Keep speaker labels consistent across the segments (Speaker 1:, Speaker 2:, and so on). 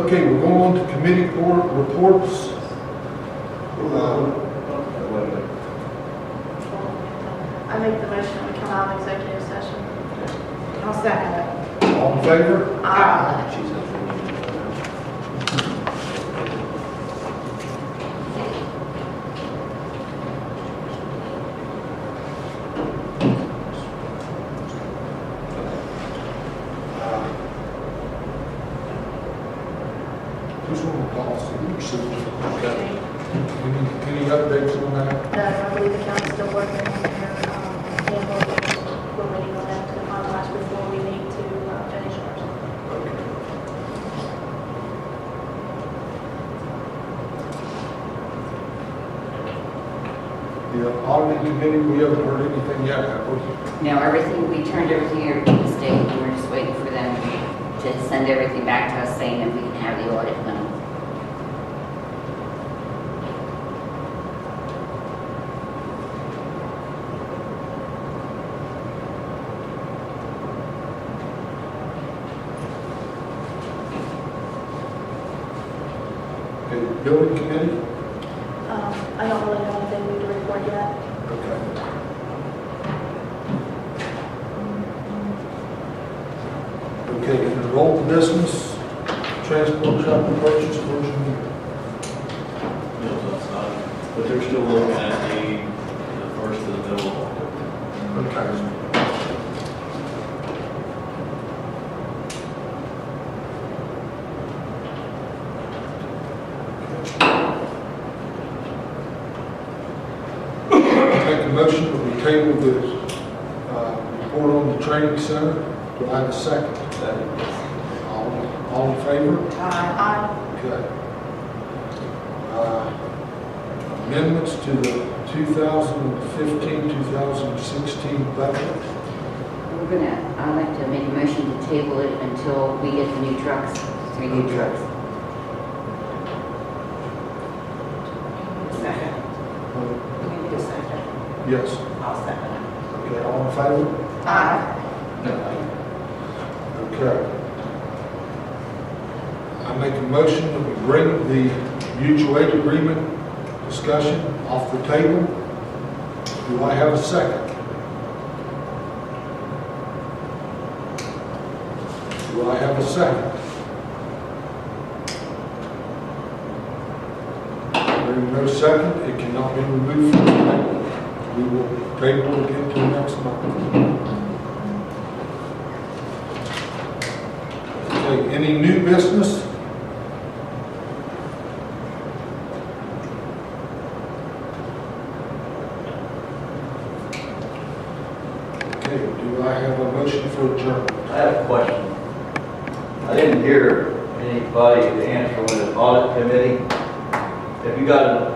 Speaker 1: Okay, we're going on to committee reports.
Speaker 2: I make the motion we come out of executive session.
Speaker 3: I'll second it.
Speaker 1: All in favor?
Speaker 2: Aye.
Speaker 1: Who's on the policy? Okay. Any updates on that?
Speaker 2: No, I believe the county's still working on their handbook. We're waiting on them to finalize before we need to finish ours.
Speaker 1: Okay. The auditing committee, we haven't heard anything yet, have we?
Speaker 4: Now, we turned everything over to the state, and we're just waiting for them to send everything back to us saying that we can have the audit done.
Speaker 1: Okay, building committee?
Speaker 2: I don't really have anything new to report yet.
Speaker 1: Okay. Okay, enrolled business, transport shop and purchase, where's your meter?
Speaker 5: Mills outside, but they're still looking at the first of the middle of October.
Speaker 1: Okay. Make a motion that we table the report on the training center. Do I have a second? All in favor?
Speaker 2: Aye.
Speaker 1: Okay. Amendments to the 2015-2016 budget.
Speaker 4: I'd like to make a motion to table it until we get the new trucks, 3 new trucks.
Speaker 3: Second. You need a second.
Speaker 1: Yes.
Speaker 3: I'll second it.
Speaker 1: Okay, all in favor?
Speaker 3: Aye.
Speaker 1: Okay. I make a motion that we bring the mutual aid agreement discussion off the table. Do I have a second? Do I have a second? Hearing no second, it cannot be removed from the table. We will table it again till next month. Okay, any new business? Okay, do I have a motion for adjournment?
Speaker 6: I have a question. I didn't hear anybody answer on the audit committee. Have you got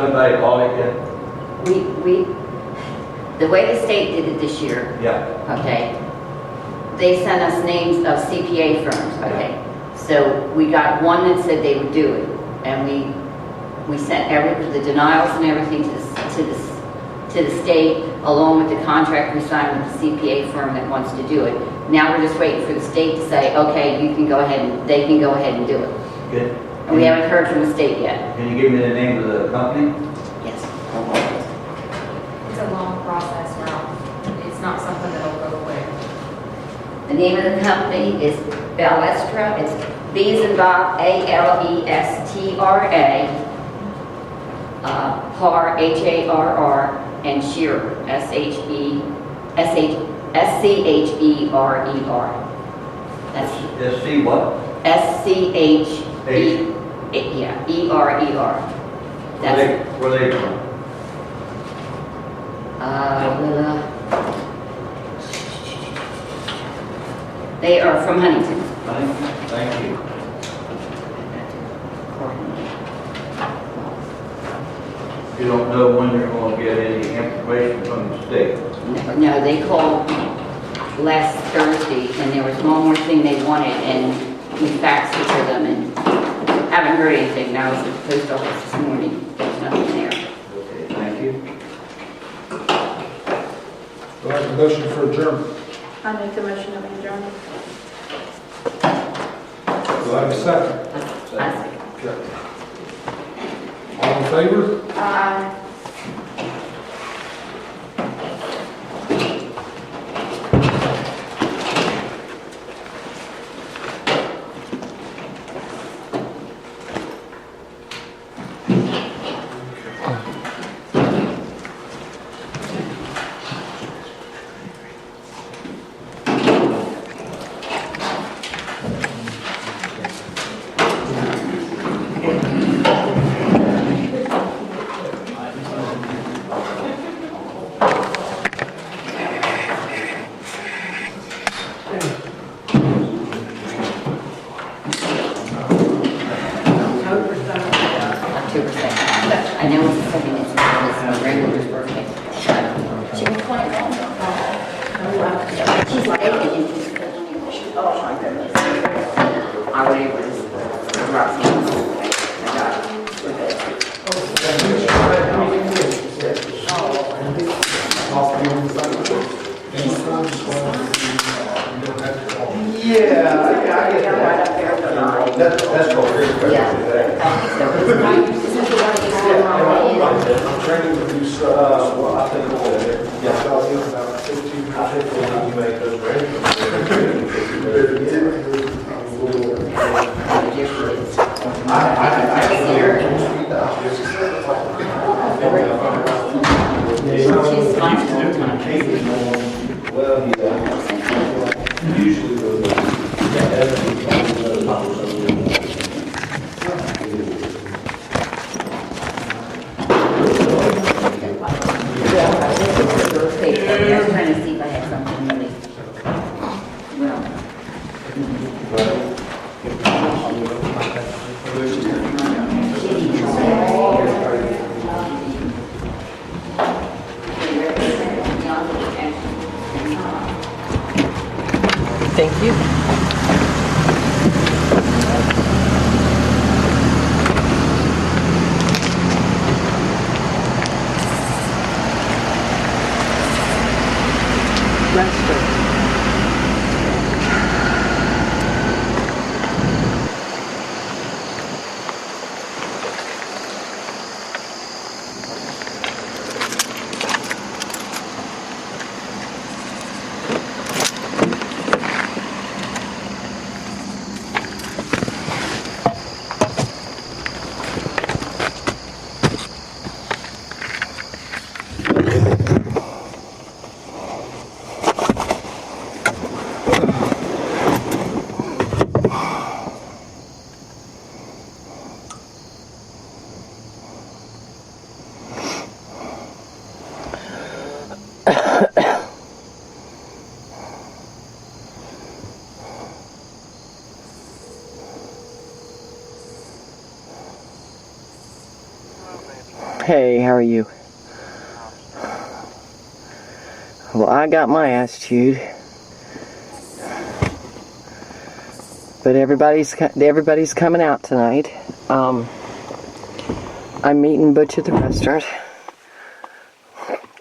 Speaker 6: somebody to audit yet?
Speaker 4: The way the state did it this year,
Speaker 6: Yeah.
Speaker 4: okay, they sent us names of CPA firms, okay? So we got one that said they would do it, and we sent the denials and everything to the state, along with the contract we signed with the CPA firm that wants to do it. Now we're just waiting for the state to say, okay, they can go ahead and do it.
Speaker 6: Good.
Speaker 4: And we haven't heard from the state yet.
Speaker 6: Can you give me the name of the company?
Speaker 4: Yes.
Speaker 7: It's a long process, Ralph. It's not something that'll go quick.
Speaker 4: The name of the company is Balestra. It's B as in Bob, Alestra, Har, Harr, and Shearer, Scherer. That's
Speaker 6: SC what?
Speaker 4: Scherer. That's,
Speaker 6: Where they from?
Speaker 4: they are from Huntington.
Speaker 6: Thank you. You don't know when they're going to get any information from the state?
Speaker 4: No, they called last Thursday, and there was one more thing they wanted, and we faxed it to them, and haven't heard anything. Now I was at the post office this morning, there's nothing there.
Speaker 6: Okay, thank you.
Speaker 1: Do I have a motion for adjournment?
Speaker 2: I make the motion that we adjourn.
Speaker 1: Do I have a second? Okay. All in favor?
Speaker 3: Aye.
Speaker 4: October 2nd. I know it's the second, it's my grandmother's birthday. She was 21. She's like 80. Oh my goodness. I would even just Roxanne. I got it. We're good.
Speaker 6: Yeah, I get
Speaker 4: Right
Speaker 6: that.
Speaker 4: up there, but not.
Speaker 6: That's called peer pressure.
Speaker 4: Yeah. So it's not, since we want to get started on it,
Speaker 1: I'm training to do
Speaker 6: Well, I think,
Speaker 1: Yeah, I'll give about 15 minutes.
Speaker 6: I think when you make those arrangements.
Speaker 4: she's fine all the time.
Speaker 6: Well, yeah. Usually
Speaker 4: I was trying to see if I had something really, well.
Speaker 8: Thank you. Restaurant. Hey, how are you? Well, I got my attitude, but everybody's coming out tonight. I'm meeting Butch at the restaurant.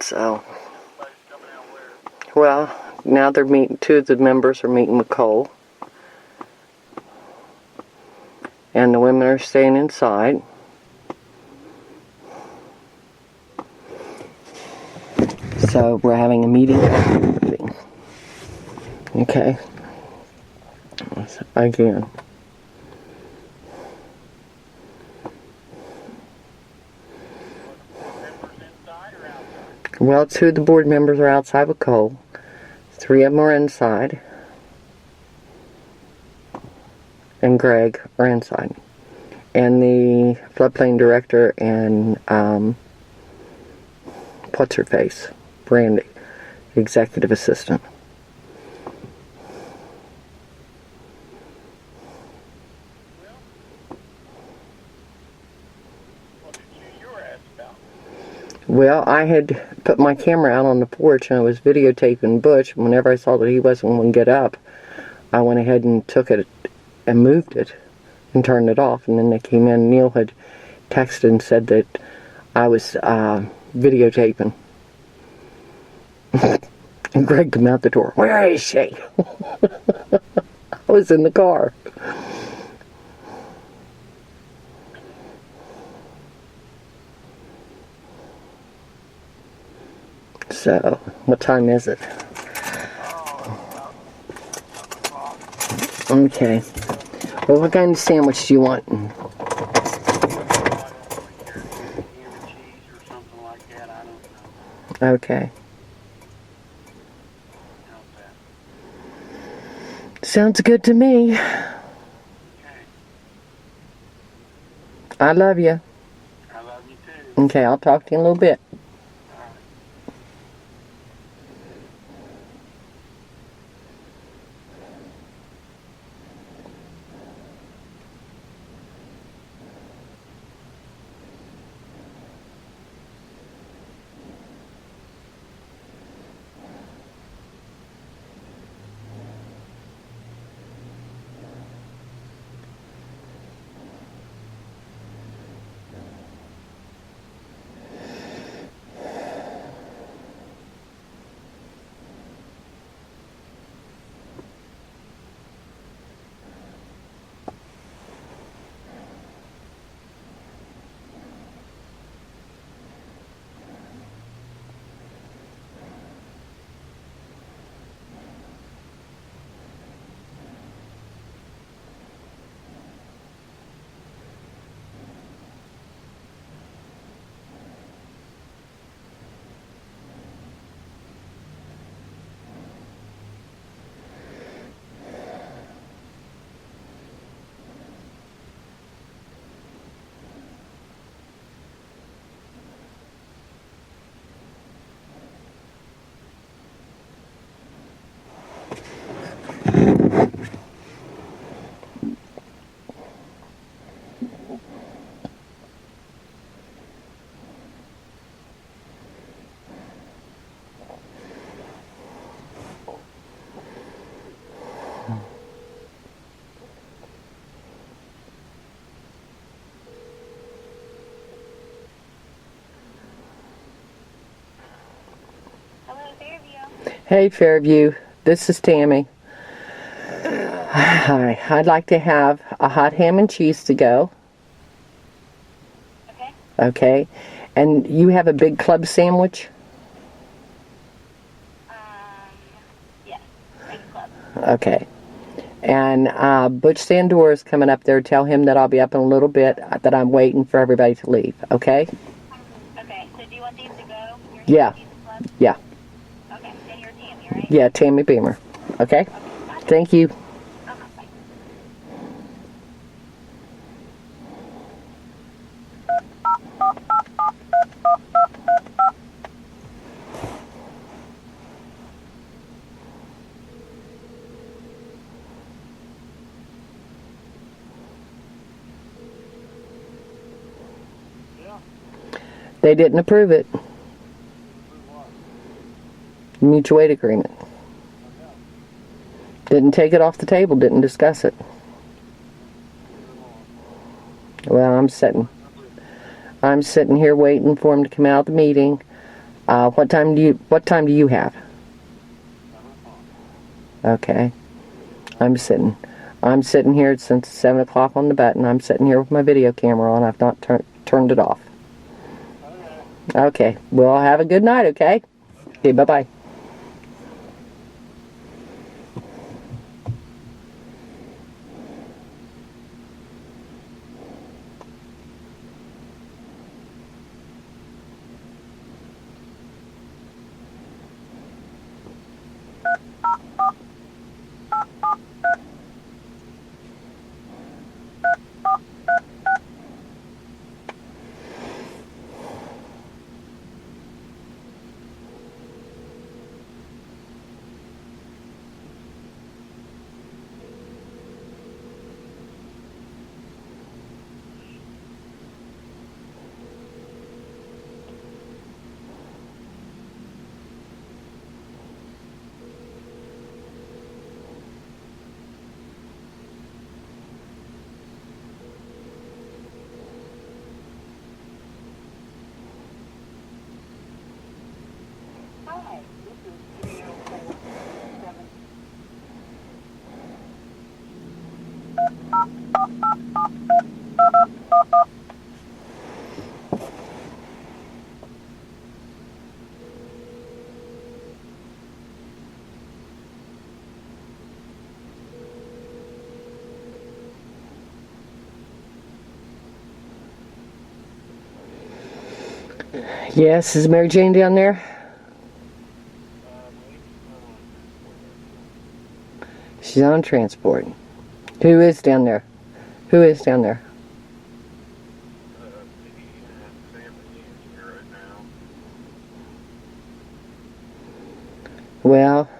Speaker 8: So, well, now they're meeting. Two of the members are meeting with Cole, and the women are staying inside. So we're having a meeting. Okay. Again. Well, two of the board members are outside with Cole. 3 of them are inside. And Greg are inside. And the floodplain director and what's her face? Brandy, executive assistant. Well, I had put my camera out on the porch and I was videotaping Butch. Whenever I saw that he wasn't going to get up, I went ahead and took it and moved it and turned it off. And then they came in. Neil had texted and said that I was videotaping. And Greg came out the door. Where is she? I was in the car. So, what time is it? Okay. Well, what kind of sandwich do you want? Okay. Sounds good to me. I love you.
Speaker 9: I love you too.
Speaker 8: Okay, I'll talk to you in a little bit. Hey Fairview, this is Tammy. Hi, I'd like to have a hot ham and cheese to go.
Speaker 2: Okay.
Speaker 8: Okay. And you have a big club sandwich?
Speaker 2: Yes, Big Club.
Speaker 8: Okay. And Butch Sandor is coming up there. Tell him that I'll be up in a little bit, that I'm waiting for everybody to leave. Okay?
Speaker 2: Okay, so do you want these to go? Your
Speaker 8: Yeah.
Speaker 2: Cheese Club?
Speaker 8: Yeah.
Speaker 2: Okay, then you're Tammy, right?
Speaker 8: Yeah, Tammy Beamer. Okay? Thank you.
Speaker 2: Bye.
Speaker 8: They didn't approve it. Mutual aid agreement. Didn't take it off the table, didn't discuss it. Well, I'm sitting here waiting for him to come out of the meeting. What time do you have? Okay. I'm sitting here since 7 o'clock on the button. I'm sitting here with my video camera on. I've not turned it off. Okay. Well, have a good night, okay? Okay, bye-bye. Yes, is Mary Jane down there? She's on transport. Who is down there? Who is down there? Well,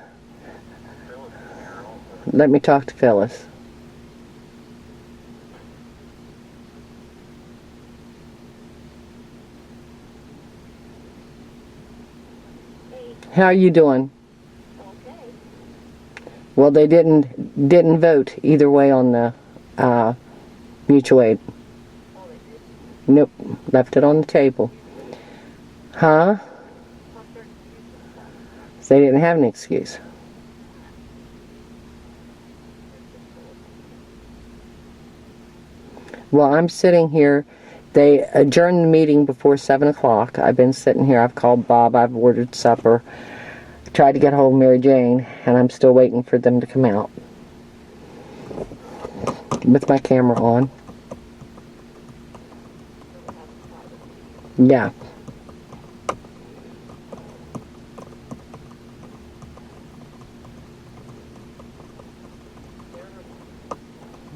Speaker 8: let me talk to Phyllis. How are you doing?
Speaker 2: Okay.
Speaker 8: Well, they didn't vote either way on the mutual aid. Nope, left it on the table. Huh? They didn't have an excuse. Well, I'm sitting here. They adjourned the meeting before 7 o'clock. I've been sitting here. I've called Bob. I've ordered supper. Tried to get hold of Mary Jane, and I'm still waiting for them to come out. With my camera on. Yeah.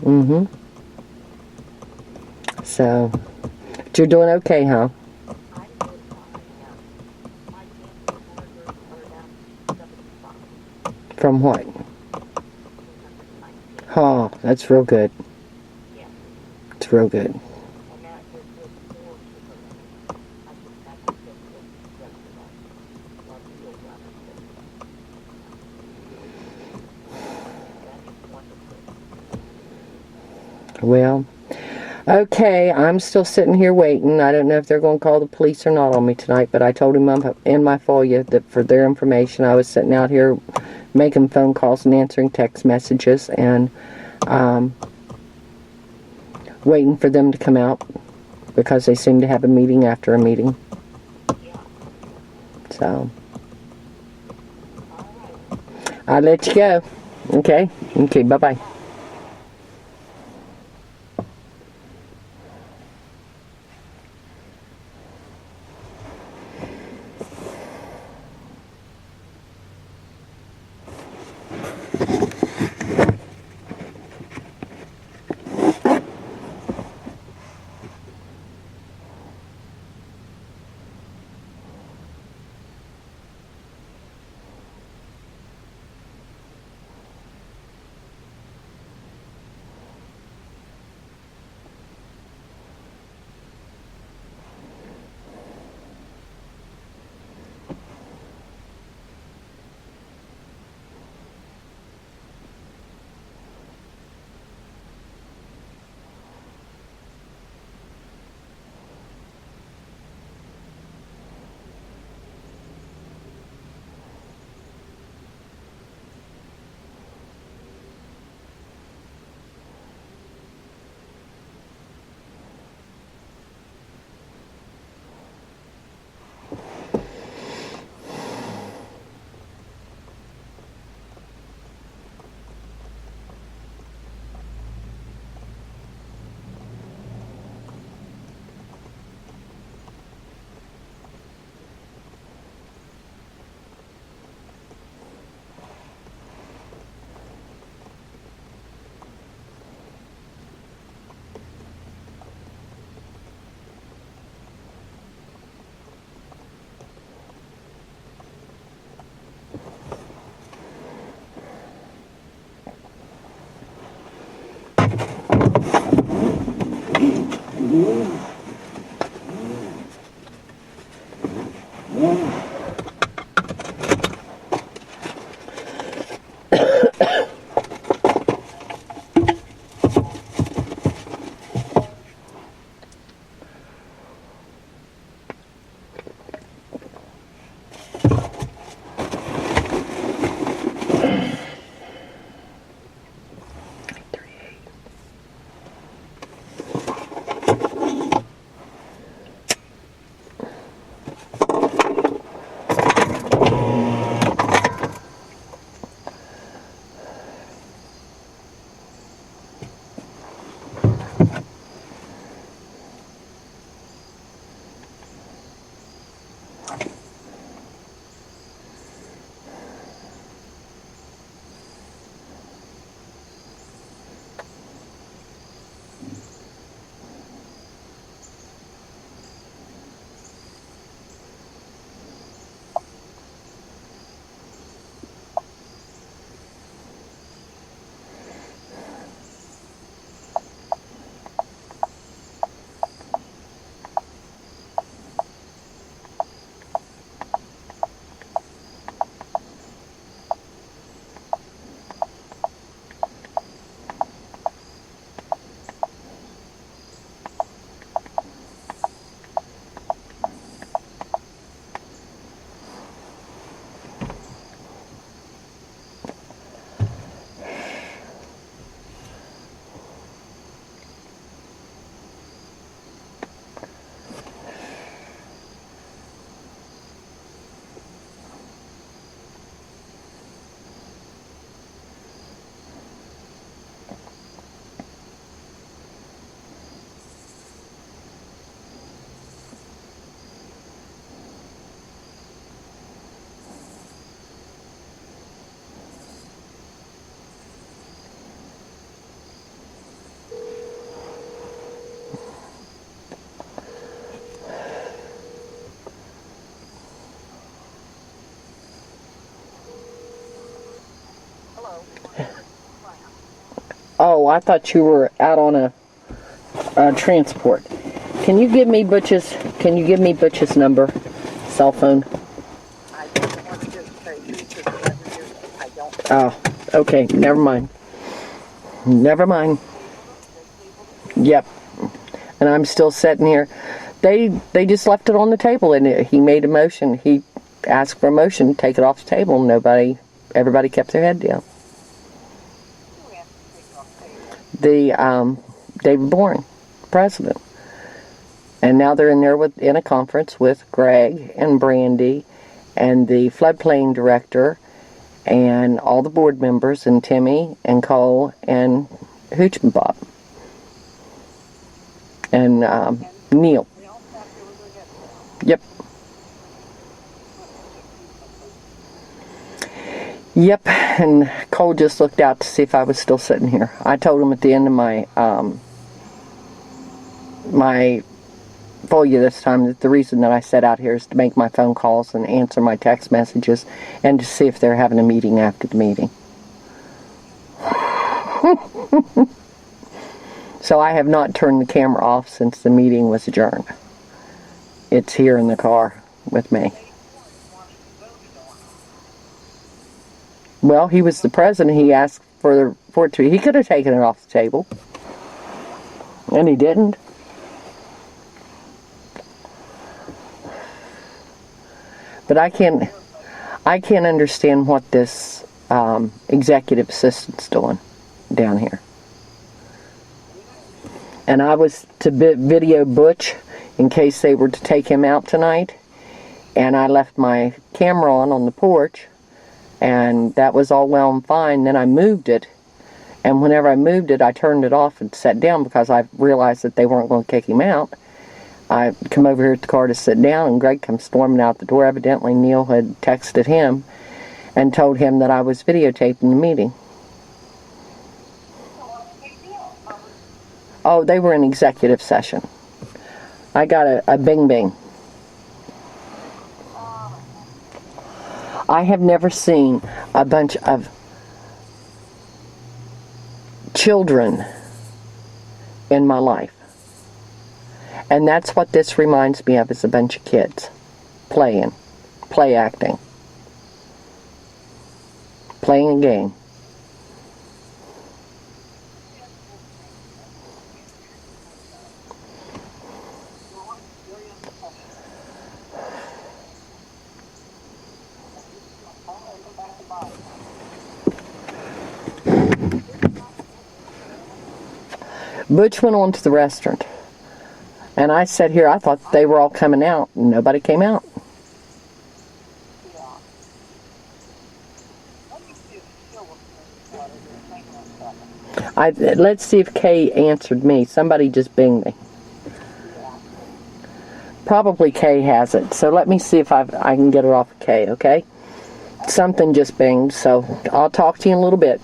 Speaker 8: Mm-hmm. So, but you're doing okay, huh? From what? Oh, that's real good. It's real good. Well, okay, I'm still sitting here waiting. I don't know if they're going to call the police or not on me tonight, but I told him in my FOIA that for their information, I was sitting out here making phone calls and answering text messages and waiting for them to come out because they seem to have a meeting after a meeting. So, I'll let you go. Okay? Okay, bye-bye. Oh, I thought you were out on a transport. Can you give me Butch's number, cell phone?
Speaker 3: I don't want to just say you because I don't.
Speaker 8: Oh, okay, never mind. Never mind. Yep. And I'm still sitting here. They just left it on the table, and he made a motion. He asked for a motion to take it off the table, and everybody kept their head down. The David Boring, president. And now they're in a conference with Greg and Brandy and the floodplain director and all the board members and Timmy and Cole and Hooch and Bob and Neil. Yep. Yep, and Cole just looked out to see if I was still sitting here. I told him at the end of my my folio this time that the reason that I sat out here is to make my phone calls and answer my text messages and to see if they're having a meeting after the meeting. So I have not turned the camera off since the meeting was adjourned. It's here in the car with me. Well, he was the president. He asked for it to. He could have taken it off the table. And he didn't. But I can't understand what this executive assistant's doing down here. And I was to video Butch in case they were to take him out tonight. And I left my camera on the porch. And that was all well and fine. Then I moved it. And whenever I moved it, I turned it off and sat down because I realized that they weren't going to kick him out. I come over here at the car to sit down, and Greg comes storming out the door. Evidently, Neil had texted him and told him that I was videotaping the meeting. Oh, they were in executive session. I got a bing bing. I have never seen a bunch of children in my life. And that's what this reminds me of, is a bunch of kids playing, play acting, playing a game. Butch went on to the restaurant. And I sat here, I thought they were all coming out, and nobody came out. Let's see if Kay answered me. Somebody just binged me. Probably Kay has it, so let me see if I can get it off of Kay, okay? Something just binged, so I'll talk to you in a little bit.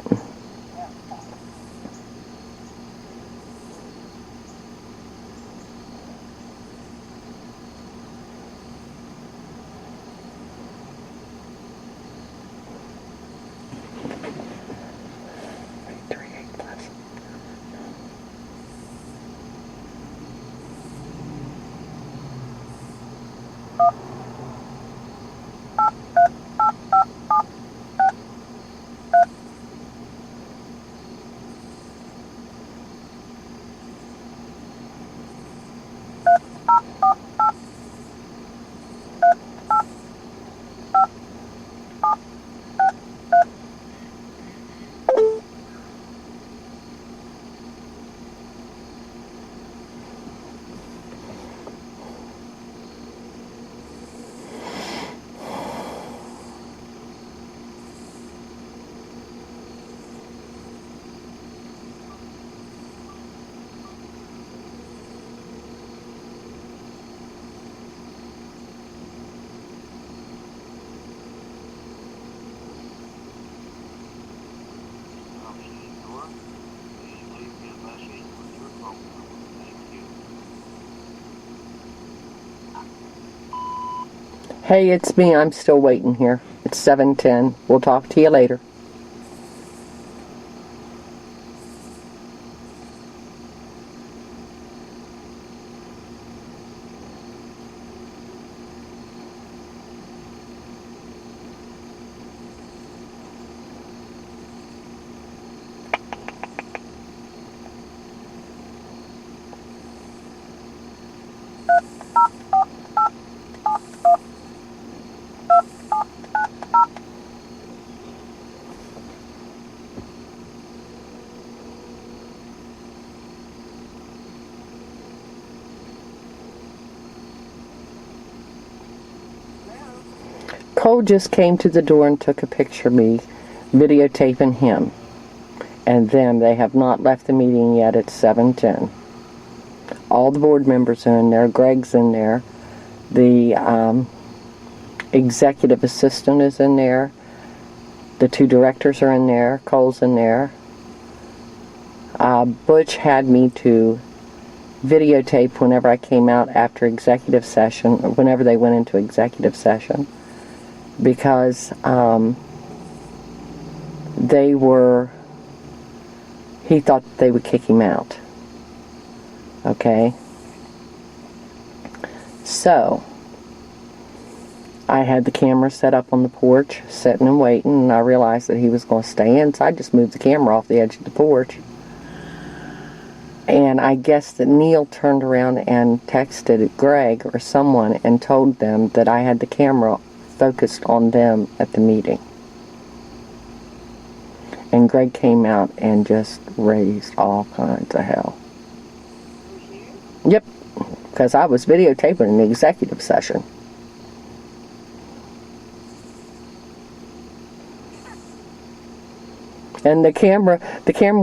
Speaker 8: Hey, it's me. I'm still waiting here. It's 7:10. We'll talk to you later. Cole just came to the door and took a picture of me videotaping him. And then they have not left the meeting yet at 7:10. All the board members are in there. Greg's in there. The executive assistant is in there. The 2 directors are in there. Cole's in there. Butch had me to videotape whenever I came out after executive session, or whenever they went into executive session, because he thought they would kick him out. Okay? So, I had the camera set up on the porch, sitting and waiting, and I realized that he was going to stay in, so I just moved the camera off the edge of the porch. And I guess that Neil turned around and texted Greg or someone and told them that I had the camera focused on them at the meeting. And Greg came out and just raised all kinds of hell. Yep, because I was videotaping an executive session. And the camera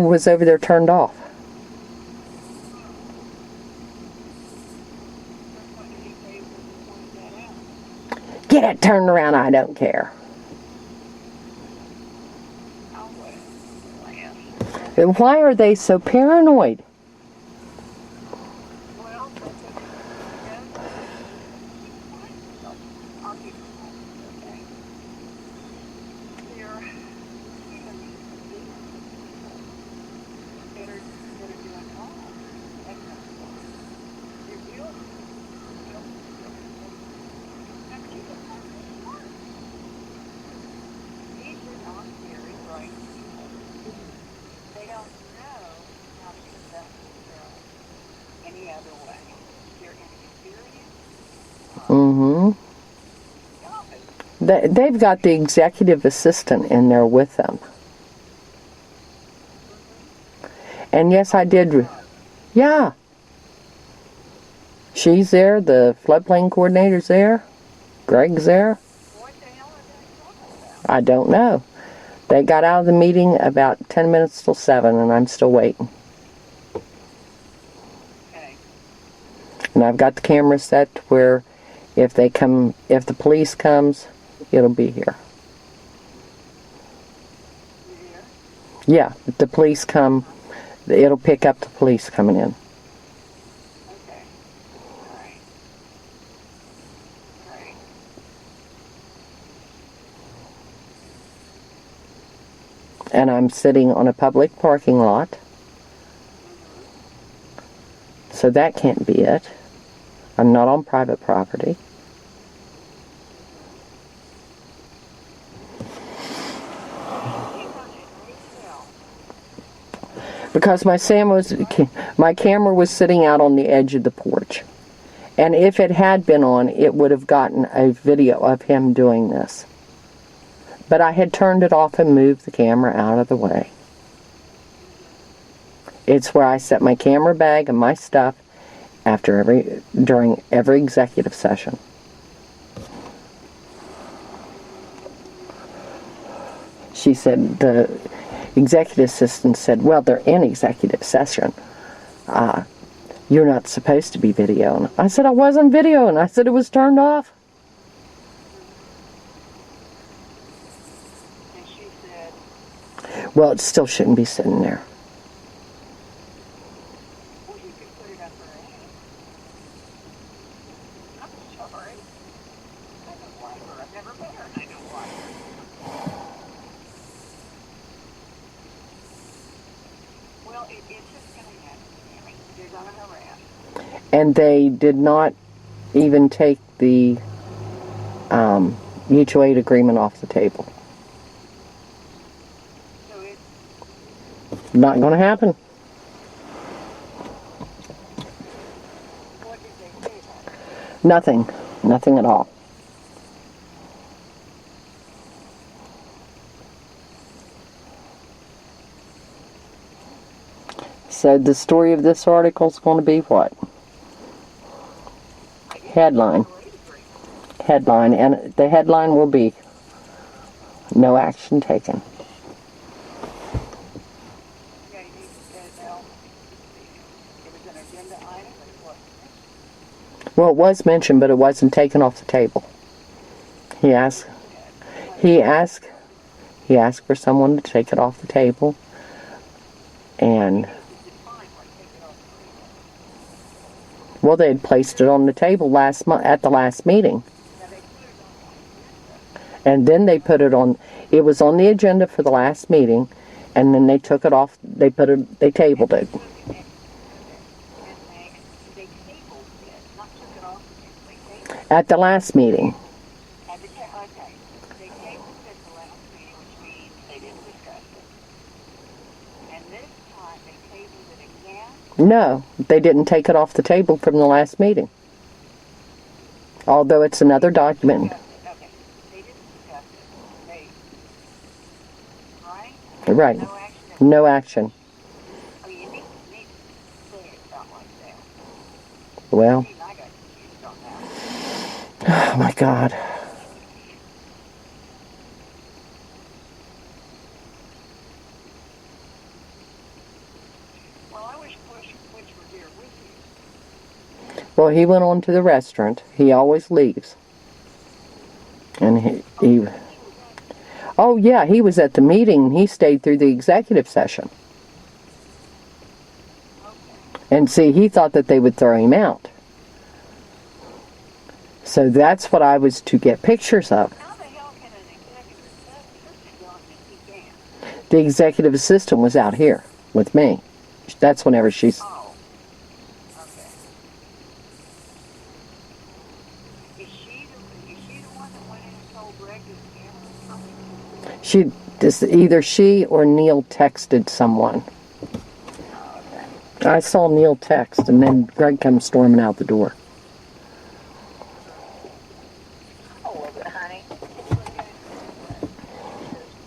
Speaker 8: was over there turned off. Get it turned around, I don't care. And why are they so paranoid? They've got the executive assistant in there with them. And yes, I did. Yeah. She's there. The floodplain coordinator's there. Greg's there. I don't know. They got out of the meeting about 10 minutes till 7, and I'm still waiting. And I've got the camera set where if the police comes, it'll be here. Yeah, if the police come, it'll pick up the police coming in. And I'm sitting on a public parking lot. So that can't be it. I'm not on private property. Because my camera was sitting out on the edge of the porch. And if it had been on, it would have gotten a video of him doing this. But I had turned it off and moved the camera out of the way. It's where I set my camera bag and my stuff during every executive session. She said, the executive assistant said, well, they're in executive session. You're not supposed to be videoing. I said, I wasn't videoing. I said it was turned off.
Speaker 3: And she said,
Speaker 8: Well, it still shouldn't be sitting there.
Speaker 3: well, you can put it up her ass. I'm sorry. I don't like her. I've never met her and I don't like her. Well, it's just going to happen. I mean, they're going to harass.
Speaker 8: And they did not even take the mutual aid agreement off the table.
Speaker 3: So it's,
Speaker 8: Not going to happen.
Speaker 3: what did they say about it?
Speaker 8: Nothing. Nothing at all. So the story of this article is going to be what? Headline. headline, and the headline will be, "No action taken."
Speaker 3: Yeah, you need to get it out. It was an agenda item, but it wasn't.
Speaker 8: Well, it was mentioned, but it wasn't taken off the table. He asked for someone to take it off the table, and well, they had placed it on the table at the last meeting, and then they put it on. It was on the agenda for the last meeting, and then they took it off. They tabled it. At the last meeting.
Speaker 3: They tabled it the last meeting, which means they didn't discuss it. And this time, they tabled it again.
Speaker 8: No, they didn't take it off the table from the last meeting. Although it's another document.
Speaker 3: Okay, they didn't discuss it. Right?
Speaker 8: Right.
Speaker 3: No action.
Speaker 8: No action.
Speaker 3: Oh, you need to say it something like that.
Speaker 8: Well,
Speaker 3: I got confused on that.
Speaker 8: oh my God.
Speaker 3: Well, I wish Butch were here with you.
Speaker 8: Well, he went on to the restaurant. He always leaves. And he oh yeah, he was at the meeting. He stayed through the executive session. And see, he thought that they would throw him out. So that's what I was to get pictures of.
Speaker 3: How the hell can an executive assistant go if he can't?
Speaker 8: The executive assistant was out here with me. That's whenever she's...
Speaker 3: Oh, okay. Is she the one that went in and told Greg his camera?
Speaker 8: Either she or Neil texted someone. I saw Neil text, and then Greg comes storming out the door.
Speaker 3: Oh, was it, honey?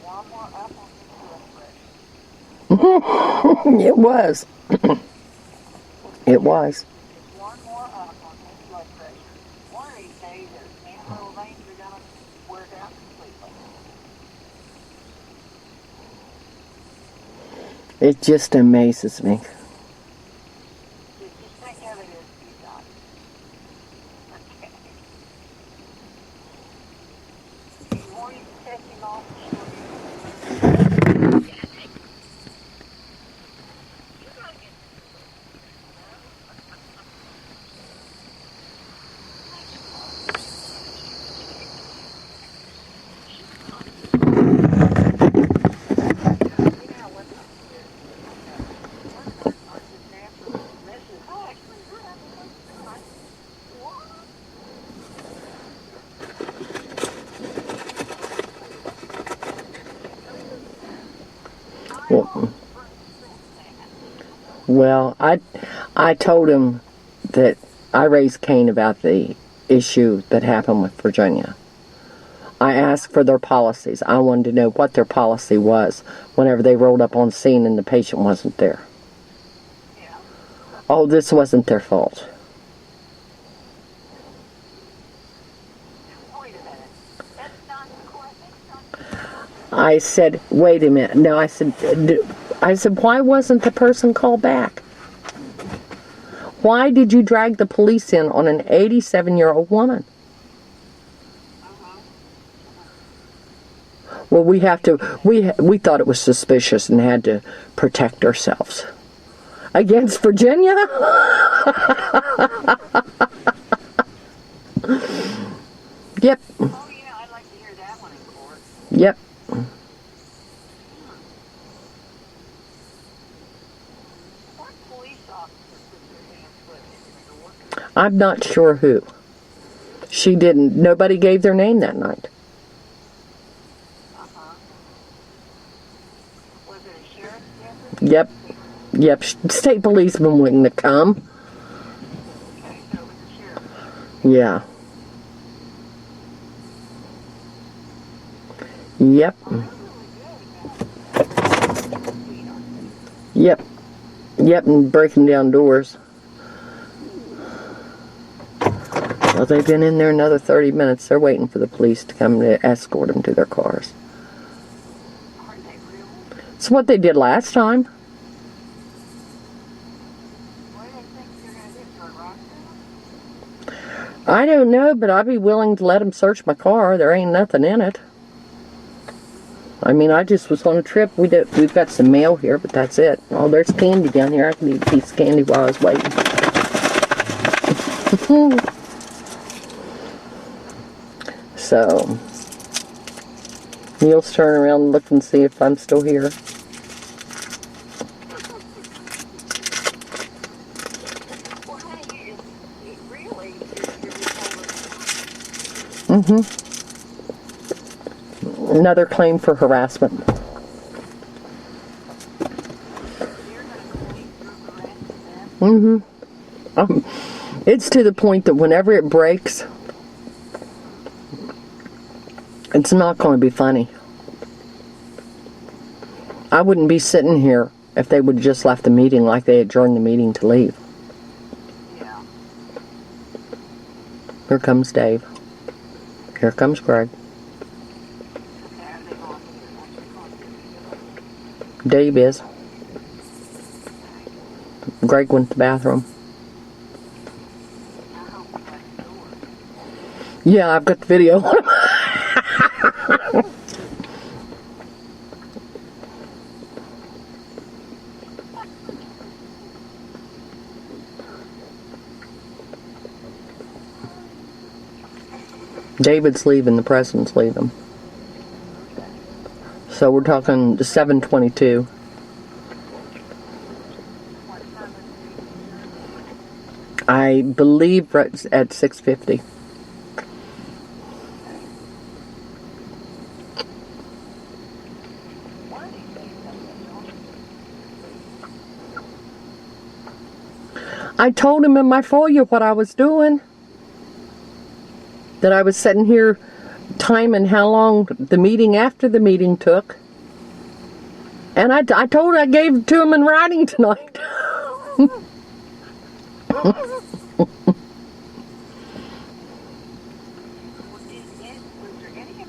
Speaker 3: One more up on this blood pressure.
Speaker 8: It was. It was.
Speaker 3: One more up on this blood pressure. One of these days, those little veins are going to work out completely.
Speaker 8: It just amazes me.
Speaker 3: Just think of it as you got it. Okay. The more you piss him off, the more you
Speaker 8: Well, I told him that I raised Cain about the issue that happened with Virginia. I asked for their policies. I wanted to know what their policy was whenever they rolled up on scene and the patient wasn't there. Oh, this wasn't their fault. I said, wait a minute. No, I said, why wasn't the person called back? Why did you drag the police in on an 87-year-old woman? Well, we thought it was suspicious and had to protect ourselves. Against Virginia? Yep.
Speaker 3: Oh, yeah, I'd like to hear that one in court.
Speaker 8: Yep.
Speaker 3: What police officer put their hands in the door?
Speaker 8: I'm not sure who. She didn't. Nobody gave their name that night.
Speaker 3: Was it a sheriff's deputy?
Speaker 8: Yep. State policeman wouldn't have come.
Speaker 3: Okay, so it was a sheriff.
Speaker 8: Yeah. Yep. Yep, and breaking down doors. Well, they've been in there another 30 minutes. They're waiting for the police to come to escort them to their cars.
Speaker 3: Are they really?
Speaker 8: It's what they did last time.
Speaker 3: What do they think they're gonna do, start rocking them?
Speaker 8: I don't know, but I'd be willing to let them search my car. There ain't nothing in it. I mean, I just was on a trip. We've got some mail here, but that's it. Oh, there's candy down here. I can eat a piece of candy while I was waiting. So, Neil's turning around and look and see if I'm still here.
Speaker 3: Well, hey, it really, you're
Speaker 8: Mm-hmm. Another claim for harassment.
Speaker 3: you're gonna believe you're harassing them.
Speaker 8: Mm-hmm. It's to the point that whenever it breaks, it's not going to be funny. I wouldn't be sitting here if they would have just left the meeting like they adjourned the meeting to leave.
Speaker 3: Yeah.
Speaker 8: Here comes Dave. Here comes Greg.
Speaker 3: Okay, are they going to
Speaker 8: Dave is. Greg went to the bathroom.
Speaker 3: I hope you got the door.
Speaker 8: Yeah, I've got the video. David's leaving, the president's leaving. So we're talking 7:22. I believe it's at 6:50.
Speaker 3: One of these days,
Speaker 8: I told him in my FOIA what I was doing. That I was sitting here timing how long the meeting after the meeting took. And I told I gave it to him in writing tonight.
Speaker 3: was there any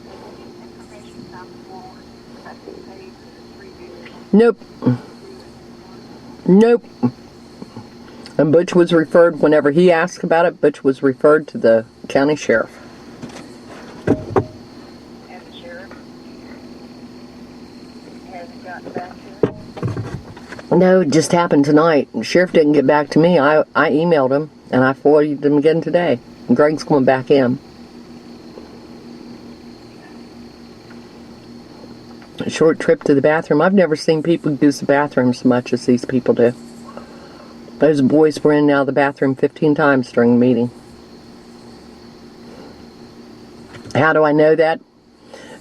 Speaker 3: information come forward that they paid for the 3 videos?
Speaker 8: Nope. Nope. And Butch was referred, whenever he asked about it, Butch was referred to the county sheriff.
Speaker 3: And the sheriff hasn't gotten back to it?
Speaker 8: No, it just happened tonight. The sheriff didn't get back to me. I emailed him, and I forwarded him again today. And Greg's going back in. A short trip to the bathroom. I've never seen people use the bathroom so much as these people do. Those boys were in and out of the bathroom 15 times during the meeting. How do I know that?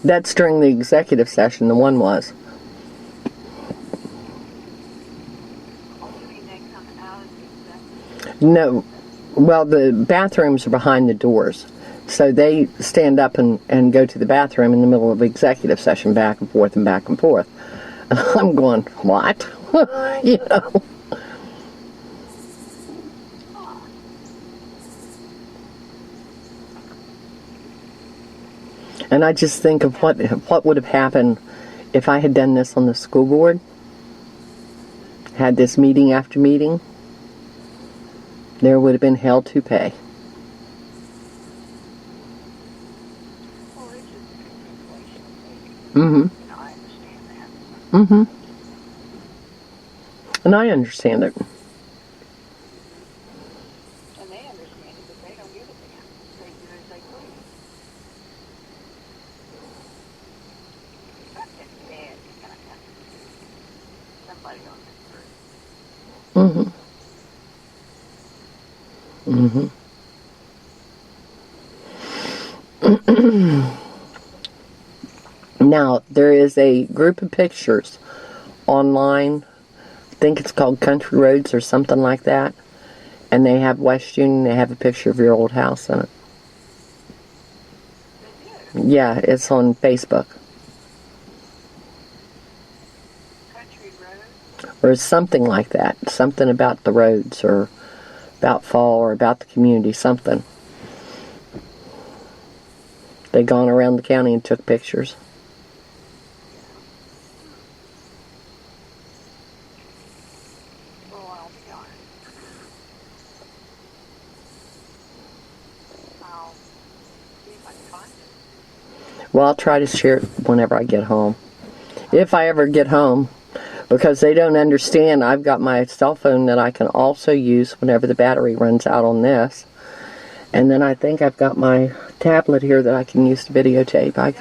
Speaker 8: That's during the executive session, the one was.
Speaker 3: Oh, you mean they come out of the executive?
Speaker 8: No. Well, the bathrooms are behind the doors. So they stand up and go to the bathroom in the middle of the executive session, back and forth and back and forth. And I'm going, what? You know. And I just think of what would have happened if I had done this on the school board, had this meeting after meeting. There would have been hell to pay.
Speaker 3: Well, it's just a continuation.
Speaker 8: Mm-hmm.
Speaker 3: I understand that.
Speaker 8: Mm-hmm. And I understand it.
Speaker 3: And they understand it, but they don't give a damn. They do as they please. Something bad is gonna happen. Somebody on this group.
Speaker 8: Mm-hmm. Mm-hmm. Now, there is a group of pictures online. I think it's called Country Roads or something like that. And they have West Union. They have a picture of your old house in it. Yeah, it's on Facebook.
Speaker 3: Country road.
Speaker 8: Or something like that. Something about the roads or about fall or about the community, something. They gone around the county and took pictures.
Speaker 3: Well, I'll be honest. I'll see if I can find it.
Speaker 8: Well, I'll try to share it whenever I get home. If I ever get home. Because they don't understand, I've got my cell phone that I can also use whenever the battery runs out on this. And then I think I've got my tablet here that I can use to videotape.
Speaker 3: Don't you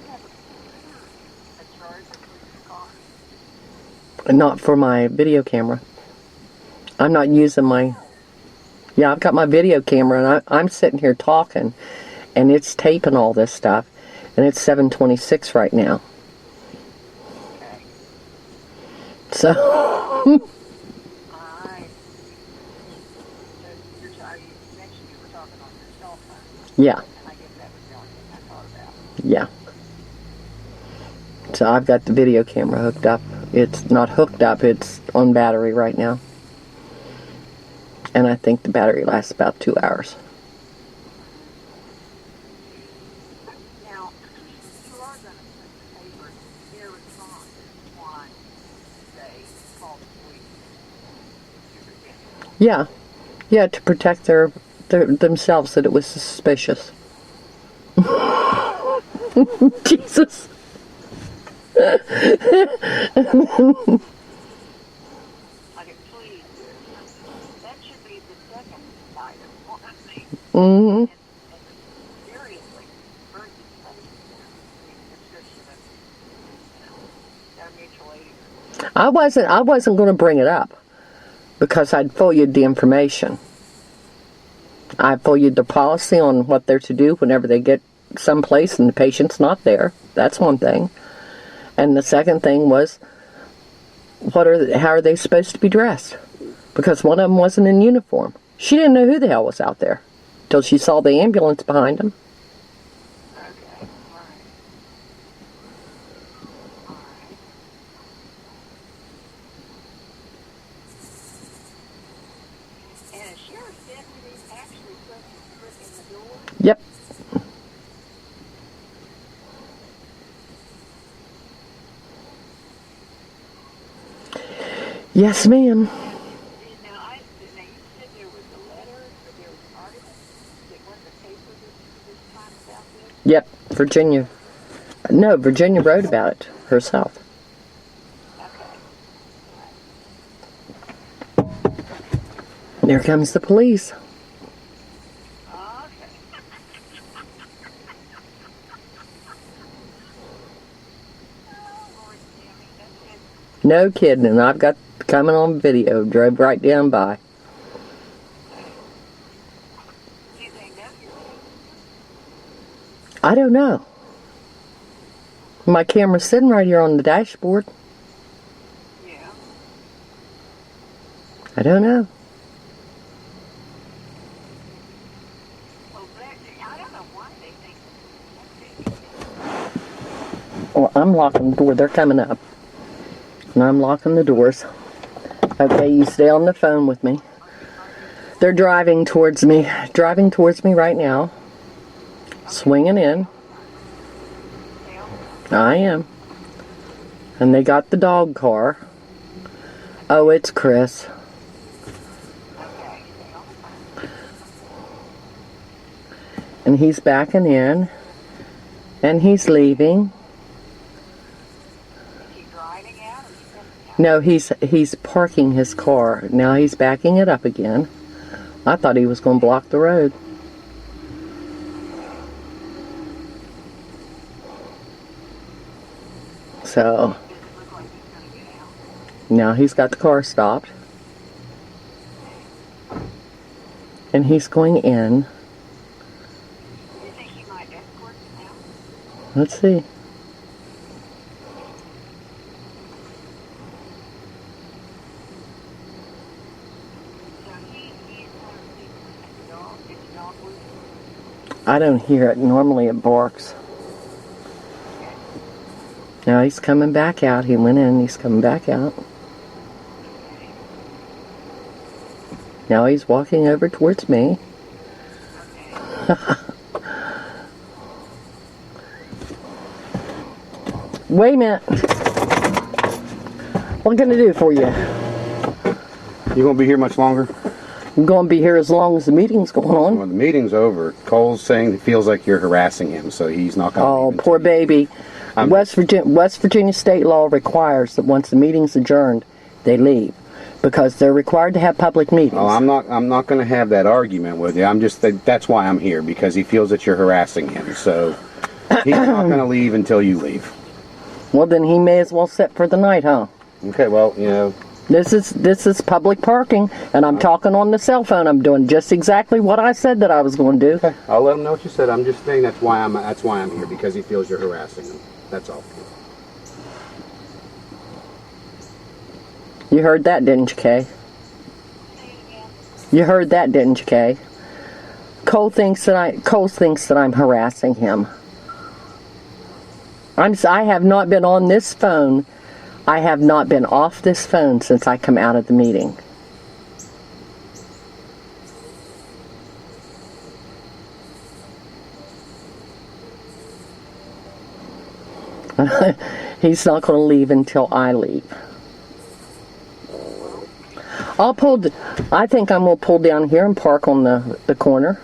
Speaker 3: have a charger for your car?
Speaker 8: Not for my video camera. I'm not using my... Yeah, I've got my video camera and I'm sitting here talking. And it's taping all this stuff. And it's 7:26 right now. So...
Speaker 3: You mentioned you were talking on your cell phone.
Speaker 8: Yeah.
Speaker 3: And I guess that was the only thing I thought about.
Speaker 8: Yeah. So I've got the video camera hooked up. It's not hooked up, it's on battery right now. And I think the battery lasts about 2 hours.
Speaker 3: Now, you are going to put the paper their response on, say, call the police.
Speaker 8: Yeah. Yeah, to protect themselves that it was suspicious. Jesus.
Speaker 3: Like, please, that should be the second item. Well, I mean,
Speaker 8: Mm-hmm.
Speaker 3: and seriously, versus the description of, their mutual aid.
Speaker 8: I wasn't going to bring it up because I'd forwarded the information. I forwarded the policy on what they're to do whenever they get someplace and the patient's not there. That's one thing. And the second thing was, how are they supposed to be dressed? Because one of them wasn't in uniform. She didn't know who the hell was out there till she saw the ambulance behind them.
Speaker 3: Okay, all right. All right. And a sheriff's deputy actually put his foot in the door?
Speaker 8: Yep. Yes, ma'am.
Speaker 3: Now, you said there was a letter, or there was an article that went in the paper this time about this?
Speaker 8: Yep, Virginia. No, Virginia wrote about it herself.
Speaker 3: Okay.
Speaker 8: There comes the police.
Speaker 3: Okay. Oh, Lord, Tammy, that's it.
Speaker 8: No kidding, and I've got coming on video. Drove right down by.
Speaker 3: Do they know you're
Speaker 8: I don't know. My camera's sitting right here on the dashboard.
Speaker 3: Yeah.
Speaker 8: I don't know.
Speaker 3: Well, I don't know why they think.
Speaker 8: Well, I'm locking the door. They're coming up. And I'm locking the doors. Okay, you stay on the phone with me. They're driving towards me. Driving towards me right now. Swinging in. I am. And they got the dog car. Oh, it's Chris. And he's backing in. And he's leaving.
Speaker 3: Is he driving out or is he coming out?
Speaker 8: No, he's parking his car. Now he's backing it up again. I thought he was going to block the road. So,
Speaker 3: Does it look like he's going to get out?
Speaker 8: now he's got the car stopped. And he's going in.
Speaker 3: Do you think he might escort him out?
Speaker 8: Let's see.
Speaker 3: So he's going to see the dog. Is the dog with him?
Speaker 8: I don't hear it. Normally it barks. Now he's coming back out. He went in. He's coming back out. Now he's walking over towards me.
Speaker 3: Okay.
Speaker 8: Wait a minute. What can I do for you?
Speaker 10: You gonna be here much longer?
Speaker 8: I'm going to be here as long as the meeting's going on.
Speaker 10: When the meeting's over, Cole's saying he feels like you're harassing him, so he's not gonna
Speaker 8: Oh,
Speaker 10: leave
Speaker 8: poor
Speaker 10: until you-
Speaker 8: baby. West Virginia state law requires that once the meeting's adjourned, they leave because they're required to have public meetings.
Speaker 10: Oh, I'm not gonna have that argument with you. I'm just that's why I'm here, because he feels that you're harassing him. So he's not gonna leave until you leave.
Speaker 8: Well, then he may as well sit for the night, huh?
Speaker 10: Okay, well, you know,
Speaker 8: This is public parking, and I'm talking on the cell phone. I'm doing just exactly what I said that I was going to do.
Speaker 10: okay, I'll let him know what you said. I'm just saying that's why I'm here, because he feels you're harassing him. That's all.
Speaker 8: You heard that, didn't you, Kay? You heard that, didn't you, Kay? Cole thinks that I'm harassing him. I have not been on this phone. I have not been off this phone since I come out of the meeting. He's not going to leave until I leave. I think I'm going to pull down here and park on the corner.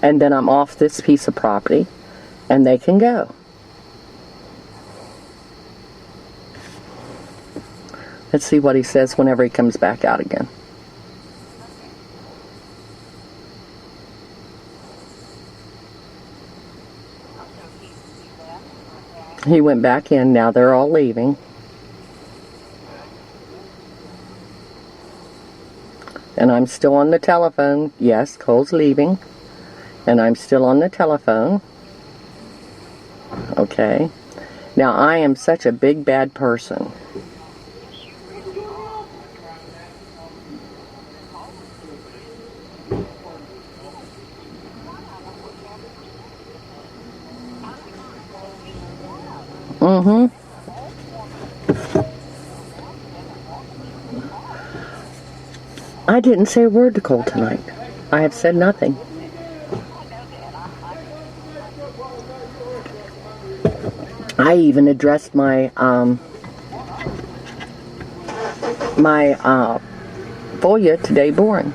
Speaker 8: And then I'm off this piece of property. And they can go. Let's see what he says whenever he comes back out again. He went back in. Now they're all leaving. And I'm still on the telephone. Yes, Cole's leaving. And I'm still on the telephone. Okay. Now I am such a big bad person. Mm-hmm. I didn't say a word to Cole tonight. I have said nothing. I even addressed my FOIA today boring.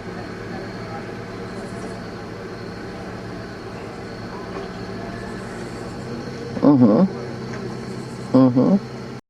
Speaker 8: Mm-hmm. Mm-hmm.